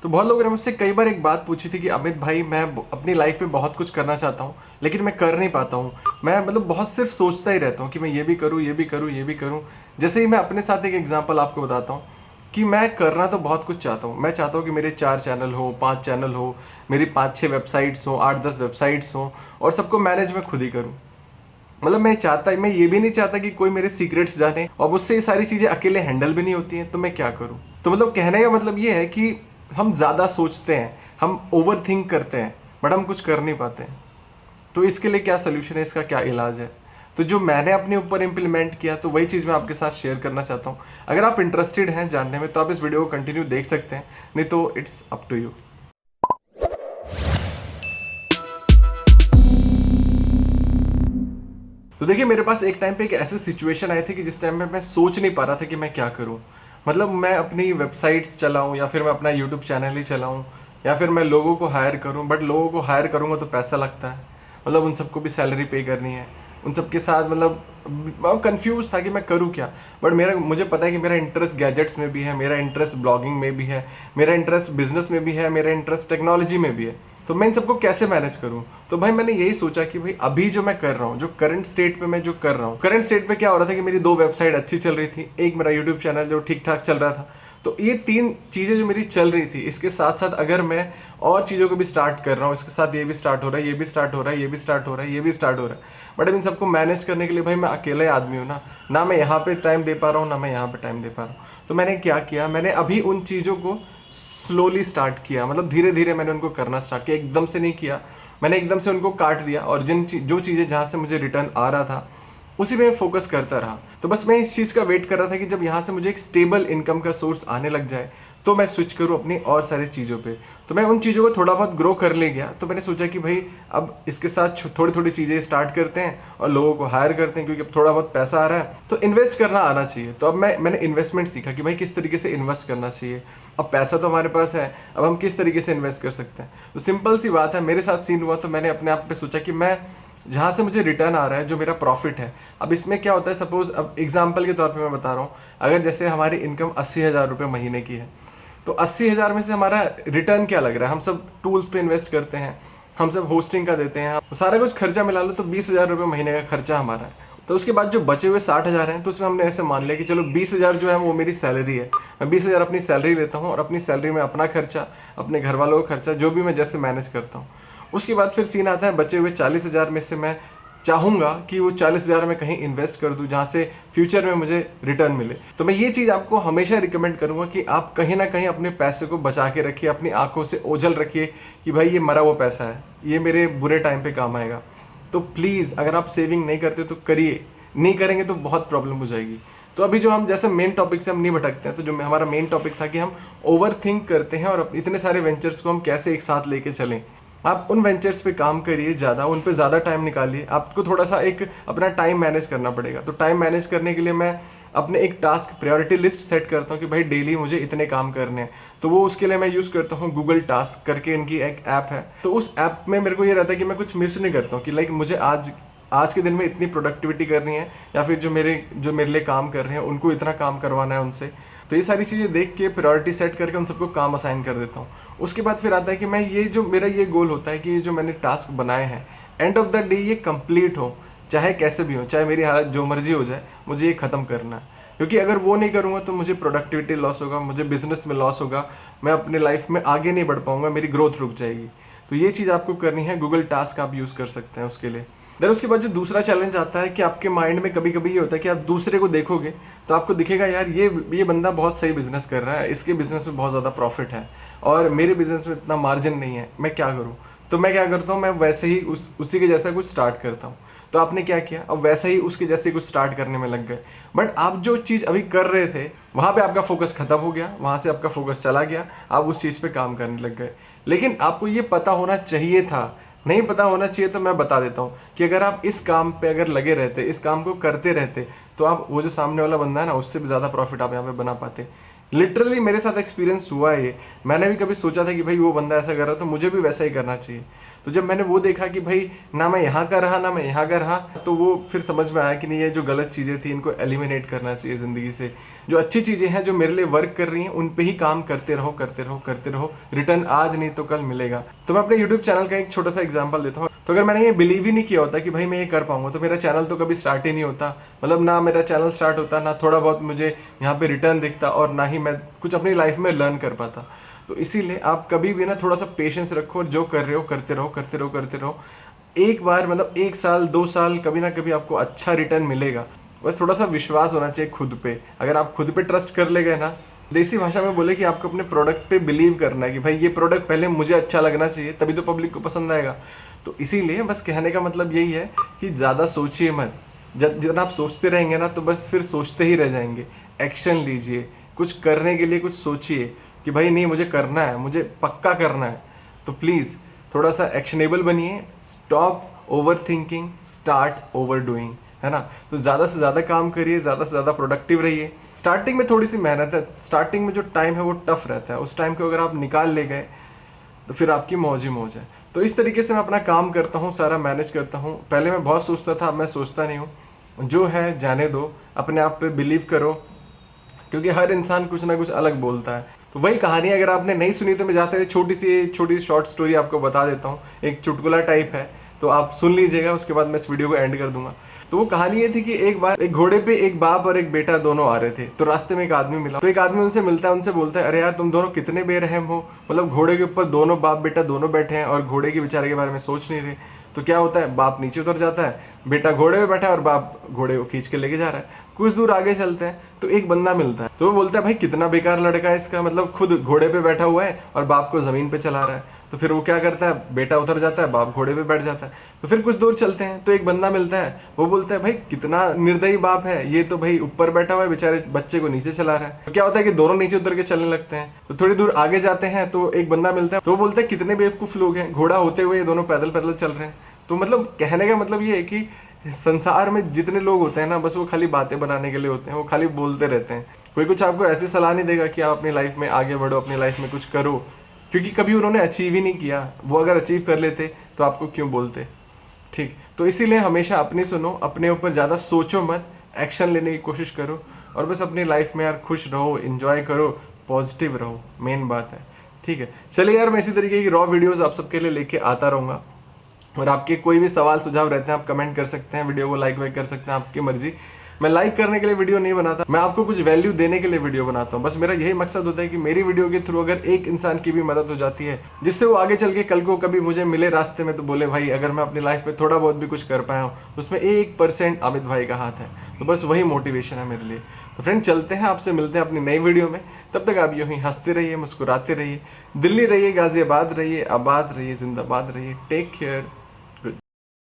तो बहुत लोगों ने मुझसे कई बार एक बात पूछी थी कि अमित भाई, मैं अपनी लाइफ में बहुत कुछ करना चाहता हूँ लेकिन मैं कर नहीं पाता हूँ। मैं मतलब बहुत सिर्फ सोचता ही रहता हूँ कि मैं ये भी करूँ, ये भी करूँ, ये भी करूँ। जैसे ही मैं अपने साथ एक एग्जांपल आपको बताता हूँ कि मैं करना तो बहुत कुछ चाहता हूँ। मैं चाहता हूँ कि मेरे 4 चैनल हो, 5 चैनल हो, मेरी 5-6 वेबसाइट्स हो, 8-10 वेबसाइट्स हो, और सबको मैनेज मैं खुद ही करूँ। मतलब मैं ये भी नहीं चाहता कि कोई मेरे सीक्रेट्स जाने, और मुझसे ये सारी चीजें अकेले हैंडल भी नहीं होती हैं, तो मैं क्या करूं। तो मतलब कहने का मतलब ये है कि हम ज्यादा सोचते हैं, हम ओवर थिंक करते हैं, बट हम कुछ कर नहीं पाते हैं। तो इसके लिए क्या सोल्यूशन है, इसका क्या इलाज है? तो जो मैंने अपने ऊपर इंप्लीमेंट किया, तो वही चीज़ मैं आपके साथ शेयर करना चाहता हूँ। अगर आप इंटरेस्टेड हैं जानने में, तो आप इस वीडियो को कंटिन्यू देख सकते हैं, नहीं तो इट्स अप टू यू। तो देखिए, मेरे पास एक टाइम पे एक ऐसी सिचुएशन आई थी कि जिस टाइम में मैं सोच नहीं पा रहा था कि मैं क्या करूं। मतलब मैं अपनी वेबसाइट्स चलाऊं, या फिर मैं अपना यूट्यूब चैनल ही चलाऊं, या फिर मैं लोगों को हायर करूं। बट लोगों को हायर करूंगा तो पैसा लगता है, मतलब उन सबको भी सैलरी पे करनी है, उन सबके साथ मतलब मैं कंफ्यूज था कि मैं करूं क्या। बट मुझे पता है कि मेरा इंटरेस्ट गैजेट्स में भी है, मेरा इंटरेस्ट ब्लॉगिंग में भी है, मेरा इंटरेस्ट बिजनेस में भी है, मेरा इंटरेस्ट टेक्नोलॉजी में भी है। तो मैं इन सबको कैसे मैनेज करूं? तो भाई मैंने यही सोचा कि भाई अभी जो मैं कर रहा हूँ, जो करंट स्टेट पे मैं जो कर रहा हूँ, करंट स्टेट पे क्या हो रहा था कि मेरी 2 वेबसाइट अच्छी चल रही थी, एक मेरा यूट्यूब चैनल जो ठीक ठाक चल रहा था। तो ये 3 चीजें जो मेरी चल रही थी, इसके साथ साथ अगर मैं और चीजों को भी स्टार्ट कर रहा हूँ, इसके साथ ये भी स्टार्ट हो रहा है, ये भी स्टार्ट हो रहा है, ये भी स्टार्ट हो रहा है, ये भी स्टार्ट हो रहा है। बट अब इन सबको मैनेज करने के लिए भाई मैं अकेला ही आदमी हूँ ना मैं यहाँ पे टाइम दे पा रहा हूँ, ना मैं यहाँ पे टाइम दे पा रहा हूँ। तो मैंने क्या किया, मैंने अभी उन चीज़ों को स्लोली स्टार्ट किया, मतलब धीरे धीरे मैंने उनको करना स्टार्ट किया, एकदम से नहीं किया। मैंने एकदम से उनको काट दिया, और जो चीज़ें जहाँ से मुझे रिटर्न आ रहा था उसी में फोकस करता रहा। तो बस मैं इस चीज़ का वेट कर रहा था कि जब यहाँ से मुझे एक स्टेबल इनकम का सोर्स आने लग जाए तो मैं स्विच करूँ अपनी और सारी चीज़ों पे। तो मैं उन चीज़ों को थोड़ा बहुत ग्रो कर ले गया। तो मैंने सोचा कि भाई अब इसके साथ थोड़ी थोड़ी चीज़ें स्टार्ट करते हैं और लोगों को हायर करते हैं, क्योंकि अब थोड़ा बहुत पैसा आ रहा है तो इन्वेस्ट करना आना चाहिए। तो अब मैंने इन्वेस्टमेंट सीखा कि भाई किस तरीके से इन्वेस्ट करना चाहिए। अब पैसा तो हमारे पास है, अब हम किस तरीके से इन्वेस्ट कर सकते हैं। तो सिंपल सी बात है, मेरे साथ सीन हुआ। तो मैंने अपने आप पे सोचा कि मैं जहाँ से मुझे रिटर्न आ रहा है, जो मेरा प्रॉफिट है, अब इसमें क्या होता है, सपोज अब एग्जाम्पल के तौर पे मैं बता रहा हूँ, अगर जैसे हमारी इनकम 80,000 रुपये महीने की है, तो 80,000 में से हमारा रिटर्न क्या लग रहा है, हम सब टूल्स पे इन्वेस्ट करते हैं, हम सब होस्टिंग का देते हैं, तो सारा कुछ खर्चा मिला लो तो 20,000 रुपये महीने का खर्चा हमारा है। तो उसके बाद जो बचे हुए 60,000 हैं, तो उसमें हमने ऐसे मान लिया कि चलो 20,000 जो है वो मेरी सैलरी है, मैं 20,000 अपनी सैलरी लेता हूँ, और अपनी सैलरी में अपना खर्चा, अपने घर वालों का खर्चा, जो भी मैं जैसे मैनेज करता हूँ। उसके बाद फिर सीन आता है, बचे हुए 40,000 में से मैं चाहूंगा कि वो 40,000 में कहीं इन्वेस्ट कर दूं जहां से फ्यूचर में मुझे रिटर्न मिले। तो मैं ये चीज़ आपको हमेशा रिकमेंड करूंगा कि आप कहीं ना कहीं अपने पैसे को बचा के रखिए, अपनी आंखों से ओझल रखिए कि भाई ये मरा वो पैसा है, ये मेरे बुरे टाइम पे काम आएगा। तो प्लीज़ अगर आप सेविंग नहीं करते तो करिए, नहीं करेंगे तो बहुत प्रॉब्लम हो जाएगी। तो अभी जो हम जैसे मेन टॉपिक से हम नहीं भटकते हैं, तो जो हमारा मेन टॉपिक था कि हम ओवर थिंक करते हैं और इतने सारे वेंचर्स को हम कैसे एक साथ लेके चलें। आप उन वेंचर्स पे काम करिए, ज़्यादा उन पे ज़्यादा टाइम निकालिए। आपको थोड़ा सा एक अपना टाइम मैनेज करना पड़ेगा। तो टाइम मैनेज करने के लिए मैं अपने एक टास्क प्रायोरिटी लिस्ट सेट करता हूँ कि भाई डेली मुझे इतने काम करने हैं। तो वो उसके लिए मैं यूज़ करता हूँ गूगल टास्क करके, इनकी एक ऐप है। तो उस ऐप में मेरे को ये रहता है कि मैं कुछ मिस नहीं करता हूँ कि लाइक मुझे आज के दिन में इतनी प्रोडक्टिविटी करनी है, या फिर जो मेरे लिए काम कर रहे हैं उनको इतना काम करवाना है उनसे। तो ये सारी चीज़ें देख के प्रायोरिटी सेट करके उन सबको काम असाइन कर देता हूँ। उसके बाद फिर आता है कि मैं ये जो मेरा ये गोल होता है कि ये जो मैंने टास्क बनाए हैं, एंड ऑफ द डे ये कंप्लीट हो, चाहे कैसे भी हो, चाहे मेरी हालत जो मर्जी हो जाए, मुझे ये ख़त्म करना है। क्योंकि अगर वो नहीं करूँगा तो मुझे प्रोडक्टिविटी लॉस होगा, मुझे बिजनेस में लॉस होगा, मैं अपने लाइफ में आगे नहीं बढ़ पाऊंगा, मेरी ग्रोथ रुक जाएगी। तो ये चीज़ आपको करनी है, गूगल टास्क आप यूज़ कर सकते हैं उसके लिए। देन उसके बाद जो दूसरा चैलेंज आता है कि आपके माइंड में कभी कभी ये होता है कि आप दूसरे को देखोगे तो आपको दिखेगा यार ये बंदा बहुत सही बिजनेस कर रहा है, इसके बिजनेस में बहुत ज़्यादा प्रॉफिट है और मेरे बिजनेस में इतना मार्जिन नहीं है, मैं क्या करूँ। तो मैं क्या करता हूँ, मैं वैसे ही उसी के जैसा कुछ स्टार्ट करता हूँ। तो आपने क्या किया, अब वैसे ही उसके जैसे कुछ स्टार्ट करने में लग गए। बट आप जो चीज़ अभी कर रहे थे वहाँ पे आपका फोकस खत्म हो गया, वहाँ से आपका फोकस चला गया, आप उस चीज़ पे काम करने लग गए। लेकिन आपको ये पता होना चाहिए था, नहीं पता होना चाहिए। तो मैं बता देता हूँ कि अगर आप इस काम पे अगर लगे रहते, इस काम को करते रहते, तो आप वो जो सामने वाला बंदा है ना, उससे भी ज़्यादा प्रॉफिट आप यहाँ पे बना पाते। लिटरली मेरे साथ एक्सपीरियंस हुआ है ये। मैंने भी कभी सोचा था कि भाई वो बंदा ऐसा कर रहा तो मुझे भी वैसा ही करना चाहिए। तो जब मैंने वो देखा कि भाई ना मैं यहाँ का रहा ना मैं यहाँ का रहा, तो वो फिर समझ में आया कि नहीं, ये जो गलत चीज़ें थी इनको एलिमिनेट करना चाहिए ज़िंदगी से। जो अच्छी चीज़ें हैं जो मेरे लिए वर्क कर रही हैं उन पे ही काम करते रहो करते रहो करते रहो। रिटर्न आज नहीं तो कल मिलेगा। तो मैं अपने यूट्यूब चैनल का एक छोटा सा एग्जाम्पल देता हूँ। तो अगर मैंने ये बिलीव ही नहीं किया होता कि भाई मैं ये कर पाऊंगा तो मेरा चैनल तो कभी स्टार्ट ही नहीं होता। मतलब ना मेरा चैनल स्टार्ट होता, ना थोड़ा बहुत मुझे यहाँ पे रिटर्न दिखता, और ना ही मैं कुछ अपनी लाइफ में लर्न कर पाता। तो इसीलिए आप कभी भी ना थोड़ा सा पेशेंस रखो और जो कर रहे हो करते रहो करते रहो करते रहो। एक बार मतलब 1 साल 2 साल कभी ना कभी आपको अच्छा रिटर्न मिलेगा। बस थोड़ा सा विश्वास होना चाहिए खुद पे। अगर आप खुद पे ट्रस्ट कर ले गए ना, देसी भाषा में बोले कि आपको अपने प्रोडक्ट पे बिलीव करना है कि भाई ये प्रोडक्ट पहले मुझे अच्छा लगना चाहिए तभी तो पब्लिक को पसंद आएगा। तो इसीलिए बस कहने का मतलब यही है कि ज़्यादा सोचिए मत। जितना आप सोचते रहेंगे ना तो बस फिर सोचते ही रह जाएंगे। एक्शन लीजिए, कुछ करने के लिए कुछ सोचिए कि भाई नहीं मुझे करना है, मुझे पक्का करना है। तो प्लीज़ थोड़ा सा एक्शनेबल बनिए। Stop over thinking, start over doing, है ना। तो ज़्यादा से ज़्यादा काम करिए, ज़्यादा से ज़्यादा प्रोडक्टिव रहिए। स्टार्टिंग में थोड़ी सी मेहनत है, स्टार्टिंग में जो टाइम है वो टफ रहता है। उस टाइम को अगर आप निकाल ले गए तो फिर आपकी मौज ही मौज है। तो इस तरीके से मैं अपना काम करता हूँ, सारा मैनेज करता हूँ। पहले मैं बहुत सोचता था, अब मैं सोचता नहीं हूँ। जो है जाने दो, अपने आप पे बिलीव करो, क्योंकि हर इंसान कुछ ना कुछ अलग बोलता है। तो वही कहानी अगर आपने नहीं सुनी तो मैं जाते छोटी शॉर्ट स्टोरी आपको बता देता हूँ। एक चुटकुला टाइप है, तो आप सुन लीजिएगा, उसके बाद मैं इस वीडियो को एंड कर दूंगा। तो वो कहानी ये थी कि एक बार एक घोड़े पे एक बाप और एक बेटा दोनों आ रहे थे। तो रास्ते में एक आदमी मिला, तो एक आदमी उनसे मिलता है, उनसे बोलता है, अरे यार तुम दोनों कितने बेरहम हो। मतलब घोड़े के ऊपर दोनों बाप बेटा दोनों बैठे हैं और घोड़े के बेचारे के बारे में सोच नहीं रहे। तो क्या होता है, बाप नीचे उतर जाता है, बेटा घोड़े पे बैठा है और बाप घोड़े को खींच के लेके जा रहा है। कुछ दूर आगे चलते हैं तो एक बंदा मिलता है, तो वो बोलता है, भाई कितना बेकार लड़का है इसका, मतलब खुद घोड़े पे बैठा हुआ है और बाप को जमीन पे चला रहा है। तो फिर वो क्या करता है, बेटा उतर जाता है, बाप घोड़े पे बैठ जाता है। तो फिर कुछ दूर चलते हैं तो एक बंदा मिलता है, वो बोलता है, भाई कितना निर्दयी बाप है, ये तो भाई ऊपर बैठा हुआ है, बेचारे बच्चे को नीचे चला रहा है। तो क्या होता है कि दोनों नीचे उतर के चलने लगते हैं। तो थोड़ी दूर आगे जाते हैं तो एक बंदा मिलता है, तो वो बोलता है, कितने बेवकूफ लोग हैं, घोड़ा होते हुए ये दोनों पैदल पैदल चल रहे हैं। तो मतलब कहने का मतलब ये है कि संसार में जितने लोग होते हैं ना, बस वो खाली बातें बनाने के लिए होते हैं, वो खाली बोलते रहते हैं। कोई कुछ आपको ऐसी सलाह नहीं देगा कि आप अपनी लाइफ में आगे बढ़ो, अपनी लाइफ में कुछ करो, क्योंकि कभी उन्होंने अचीव ही नहीं किया। वो अगर अचीव कर लेते तो आपको क्यों बोलते। ठीक, तो इसीलिए हमेशा अपनी सुनो, अपने ऊपर ज़्यादा सोचो मत, एक्शन लेने की कोशिश करो, और बस अपनी लाइफ में यार खुश रहो, एंजॉय करो, पॉजिटिव रहो, मेन बात है। ठीक है, चलिए यार, मैं इसी तरीके की रॉ वीडियोस आप सबके लिए लेके आता रहूँगा। और आपके कोई भी सवाल सुझाव रहते हैं आप कमेंट कर सकते हैं, वीडियो को लाइक वाइक कर सकते हैं, आपकी मर्जी। मैं लाइक करने के लिए वीडियो नहीं बनाता, मैं आपको कुछ वैल्यू देने के लिए वीडियो बनाता हूँ। बस मेरा यही मकसद होता है कि मेरी वीडियो के थ्रू अगर एक इंसान की भी मदद हो जाती है, जिससे वो आगे चल के कल को कभी मुझे मिले रास्ते में तो बोले, भाई अगर मैं अपनी लाइफ में थोड़ा बहुत भी कुछ कर पाया हूँ उसमें 1% अमित भाई का हाथ है। तो बस वही मोटिवेशन है मेरे लिए। तो फ्रेंड, चलते हैं, आपसे मिलते हैं अपनी नई वीडियो में। तब तक आप यूं ही हंसते रहिए, मुस्कुराते रहिए, दिल्ली रहिए, गाजियाबाद रहिए, आबाद रहिए, जिंदाबाद रहिए। Take care.